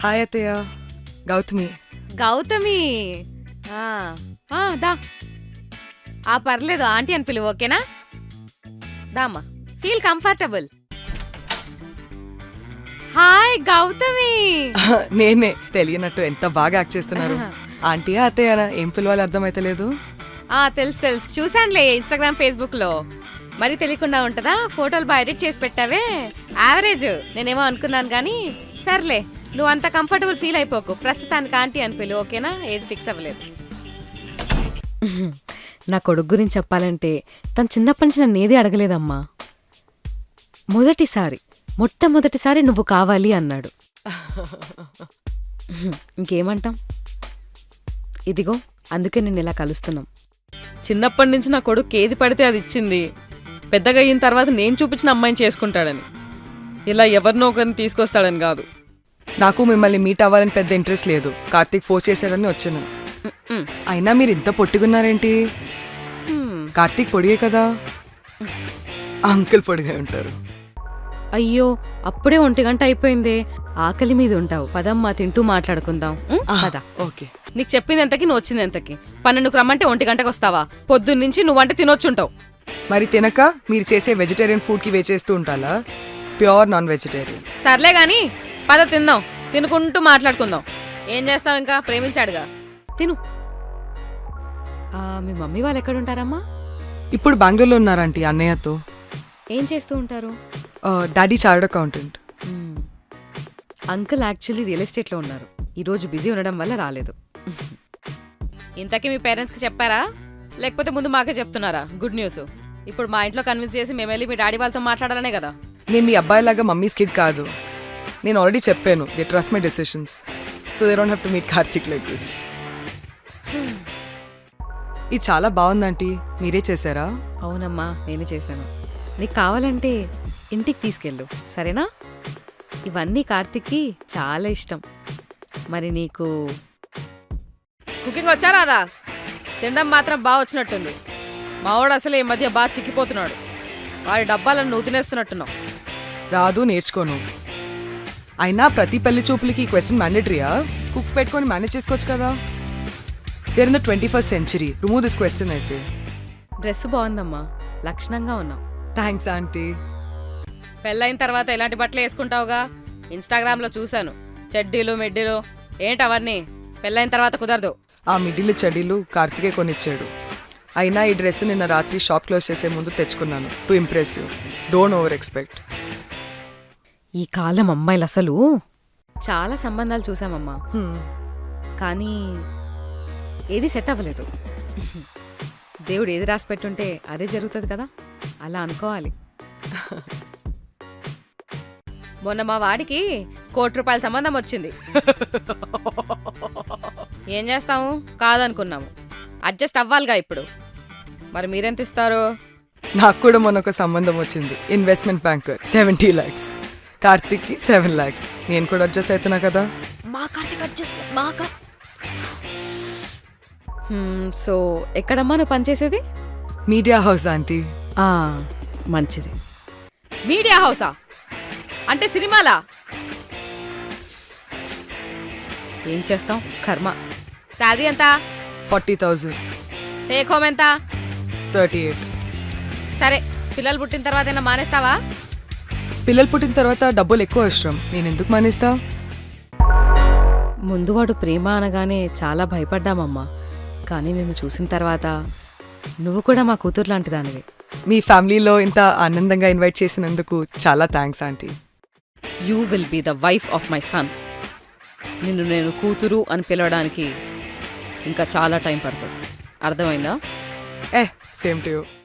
Hi అత్తయ్య, గౌతమి. గౌతమి దా పర్లేదు, aunty అని పిలువు, ఓకేనా? దామ్మా, ఫీల్ కంఫర్టబుల్. హాయ్ గౌతమి. నేనే తెలియనట్టు ఎంత బాగా యాక్ట్ చేస్తున్నారు. ఆంటీయా అత్తయ్యనా ఏం పిలవాలి అర్థమైతలేదు. తెలుసు చూసానులే ఇన్స్టాగ్రామ్ ఫేస్బుక్ లో. మరి తెలియకుండా ఉంటదా? ఫోటోలు బాగా ఎడిట్ చేసి పెట్టావే, యావరేజ్. నేనేమో అనుకున్నాను కానీ సర్లే, నువ్వు అంత కంఫర్టబుల్ ఫీల్ అయిపోకు. ప్రస్తుతానికి ఆంటీ అని పిలువు, ఓకేనా? ఏది ఫిక్స్ అవ్వలేదు. నా కొడుకు గురించి చెప్పాలంటే తను చిన్నప్పటి నుంచి నన్ను ఏది అడగలేదమ్మా. మొట్టమొదటిసారి నువ్వు కావాలి అన్నాడు. ఇంకేమంటాం? ఇదిగో అందుకే నేను ఇలా కలుస్తున్నాం. చిన్నప్పటి నుంచి నా కొడుకు ఏది పడితే అది ఇచ్చింది. పెద్దగా అయిన తర్వాత నేను చూపించిన అమ్మాయిని చేసుకుంటాడని, ఇలా ఎవరినో ఒకరిని తీసుకొస్తాడని కాదు. నాకు మిమ్మల్ని మీట్ అవ్వాలని పెద్ద ఇంట్రెస్ట్ లేదు. కార్తీక్ ఫోర్స్ చేశాడని వచ్చాను. అయినా మీరు ఇంత పొట్టుకున్నారేంటి? కార్తీక్ పొడిగే కదా, అంకుల్ పొడిగా ఉంటారు. అయ్యో, అప్పుడే 1 గంట అయిపోయిందే. ఆకలి మీద ఉంటావు. పదమ్మా, తింటూ మాట్లాడుకుందాం. పదా. ఓకే. నీకు చెప్పింది ఎంతకి, నువ్వు వచ్చింది ఎంతకి? 12కు రమ్మంటే 1 గంటకు వస్తావా? పొద్దున్నుంచి నువ్వంటే తినొచ్చుంటావు. మరి తినక మీరు చేసే వెజిటేరియన్ ఫుడ్ కి వేచేస్తూ ఉంటాలా? Pure non vegetarian. సర్లే గాని పద తిందాం, తినుకుంటూ మాట్లాడుకుందాం. ఏం చేస్తావు ఇంకా? ప్రేమించాడుగా, తిను. మీ మమ్మీ వాళ్ళు ఎక్కడుంటారమ్మా? ఇప్పుడు బెంగళూరులో ఉన్నారంటీ అన్నయ్యతో. ఏం చేస్తూ ఉంటారు? Daddy chartered accountant. Uncle actually real ఎస్టేట్లో ఉన్నారు. ఈరోజు బిజీ ఉండడం వల్ల రాలేదు. ఇంతకీ మీ పేరెంట్స్కి చెప్పారా, లేకపోతే ముందు మాకే చెప్తున్నారా? Good news. ఇప్పుడు మా ఇంట్లో కన్విన్స్ చేసి మేము వెళ్ళి మీ డాడీ వాళ్ళతో మాట్లాడాలనే కదా. నేను మీ అబ్బాయిలాగా మమ్మీస్ కిడ్ కాదు. నేను ఆల్రెడీ చెప్పాను, they trust my decisions, so they don't have to meet Karthik like this. ఇది చాలా బాగుందంటీ. మీరే చేశారా? అవునమ్మా, నేనే చేశాను. నీకు కావాలంటే ఇంటికి తీసుకెళ్ళు, సరేనా? ఇవన్నీ కార్తిక్కి చాలా ఇష్టం. మరి నీకు కుకింగ్ వచ్చా రాదా? తినడం మాత్రం బాగా వచ్చినట్టుంది. మావాడు అసలు ఈ మధ్య బాగా చిక్కిపోతున్నాడు. వాడి డబ్బాలను నువ్వు తినేస్తున్నట్టున్నావు. రాదు, నేర్చుకోను. అయినా ప్రతి పెళ్లి చూపులకి ఈ క్వశ్చన్ మ్యాండేటరీయా? కుక్ పెట్టుకొని మేనేజ్ చేసుకోవచ్చు కదా. There in the 21st century. Remove this question I say. Dress బాగుందమ్మా, లక్షణంగా ఉన్నావు. Thanks aunty. పెళ్ళైన తర్వాత ఎలాంటి బట్టలు వేసుకుంటావుగా? ఇన్స్టాగ్రామ్లో చూశాను, చెడ్డీలు మెడ్డీలు. ఏంటవన్నీ? పెళ్ళైన తర్వాత కుదరదు. ఆ మిడిల్ చెడీలు కార్తికే కొనిచ్చాడు. అయినా ఈ డ్రెస్ నిన్న రాత్రి షాప్ క్లోజ్ చేసే ముందు తెచ్చుకున్నాను, to impress you. Don't over expect. ఈ కాలం అమ్మాయిలు అసలు చాలా సంబంధాలు చూసామమ్మా, కానీ ఏది సెట్ అవ్వలేదు. దేవుడు ఏది రాసి పెట్టుంటే అదే జరుగుతుంది కదా, అలా అనుకోవాలి. మొన్న మా వాడికి ₹1,00,00,000 సంబంధం వచ్చింది. ఏం చేస్తాము, కాదనుకున్నాము. అడ్జస్ట్ అవ్వాలిగా ఇప్పుడు. మరి మీరెంత ఇస్తారు? నాకు కూడా మొన్న ఒక సంబంధం వచ్చింది, ఇన్వెస్ట్మెంట్ బ్యాంకర్, 70 lakhs. కార్తిక్కి 7 lakhs. నేను కూడా అడ్జస్ట్ అవుతున్నా కదా. మా కార్తిక్ అడ్జస్ట్ సో ఎక్కడమ్మా నువ్వు పనిచేసేది? Media house aunty. మంచిది. మీడియా హౌసా? అంటే సినిమాలా? ఏం చేస్తాం, కర్మ. శాలరీ ఎంత? 40,000. టేక్ హోమ్ ఎంత? 38. సరే, పిల్లలు పుట్టిన తర్వాత ఏమైనా మానేస్తావా? పిల్లలు పుట్టిన తర్వాత డబ్బులు ఎక్కువ అవసరం, నేను ఎందుకు మానేస్తా? ముందు వాడు ప్రేమ అనగానే చాలా భయపడ్డామమ్మా, కానీ నిన్ను చూసిన తర్వాత నువ్వు కూడా మా కూతురు లాంటి దానివి. మీ ఫ్యామిలీలో ఇంత ఆనందంగా ఇన్వైట్ చేసినందుకు చాలా thanks aunty. You will be the wife of my son. నిన్ను నేను కూతురు అని పిలవడానికి ఇంకా చాలా టైం పడుతుంది, అర్థమైందా? Same to you.